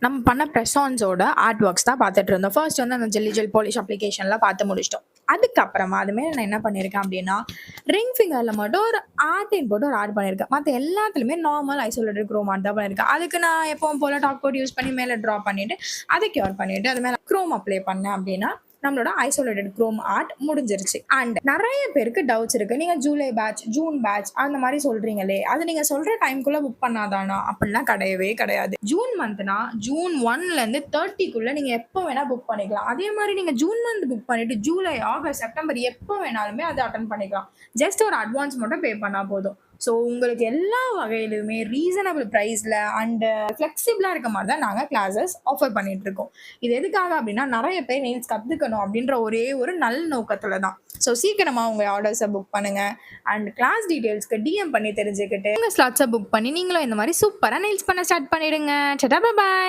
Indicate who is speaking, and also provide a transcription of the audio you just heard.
Speaker 1: நம்ம பண்ண ப்ரெஸான்ஸோட art works தான் பார்த்துட்டு இருந்தோம். ஃபர்ஸ்ட் வந்து அந்த ஜெல்லி ஜெல் பாலிஷ் அப்ளிகேஷன்லாம் பார்த்து முடிச்சிட்டோம். அதுக்கப்புறமா அதுமாரி நான் என்ன பண்ணியிருக்கேன் அப்படின்னா, ரிங் ஃபிங்கரில் மட்டும் ஒரு ஆர்டின் போட்டு ஒரு ஆர்ட் பண்ணியிருக்கேன். மற்ற எல்லாத்துலேயுமே நார்மல் ஐசோலேட்டட் க்ரோம் ஆர்ட் தான் பண்ணியிருக்கேன். அதுக்கு நான் எப்பவும் போல் டாக் கோட் யூஸ் பண்ணி மேலே ட்ரா பண்ணிவிட்டு அதை கியூர் பண்ணிவிட்டு அது மேலே க்ரோம் அப்ளை பண்ணேன் அப்படின்னா நம்மளோட ஐசோலேட்டட் க்ரோம் ஆர்ட் முடிஞ்சிருச்சு. அண்ட் நிறைய பேருக்கு டவுட்ஸ் இருக்கு. நீங்க ஜூலை பேட்ச், ஜூன் பேட்ச் அந்த மாதிரி சொல்றீங்களே, அது நீங்க சொல்ற டைம்குள்ள புக் பண்ணாதானா? அப்படிலாம் கிடையவே கிடையாது. ஜூன் மந்த்னா ஜூன் 1ல இருந்து 30க்குள்ள நீங்க எப்போ வேணா புக் பண்ணிக்கலாம். அதே மாதிரி நீங்க ஜூன் மந்த் புக் பண்ணிட்டு ஜூலை, ஆகஸ்ட், செப்டம்பர் எப்போ வேணாலுமே அதை அட்டன் பண்ணிக்கலாம். ஜஸ்ட் ஒரு அட்வான்ஸ் மட்டும் பே பண்ணா போதும். ஸோ உங்களுக்கு எல்லா வகையிலுமே ரீசனபிள் ப்ரைஸில் அண்டு ஃப்ளெக்சிபிளாக இருக்க மாதிரி தான் நாங்கள் கிளாஸஸ் ஆஃபர் பண்ணிகிட்ருக்கோம். இது எதுக்காக அப்படின்னா நிறைய பேர் நெயில்ஸ் கற்றுக்கணும் அப்படின்ற ஒரே ஒரு நல்ல நோக்கத்தில் தான். ஸோ சீக்கிரமாக உங்கள் ஆர்டர்ஸை புக் பண்ணுங்கள். அண்ட் கிளாஸ் டீட்டெயில்ஸ்க்கு டிஎம் பண்ணி தெரிஞ்சுக்கிட்டு உங்கள் ஸ்லாட்ஸை புக் பண்ணி நீங்களும் இந்த மாதிரி சூப்பராக நெயில்ஸ் பண்ண ஸ்டார்ட் பண்ணிடுங்க. சட்டா பாய்.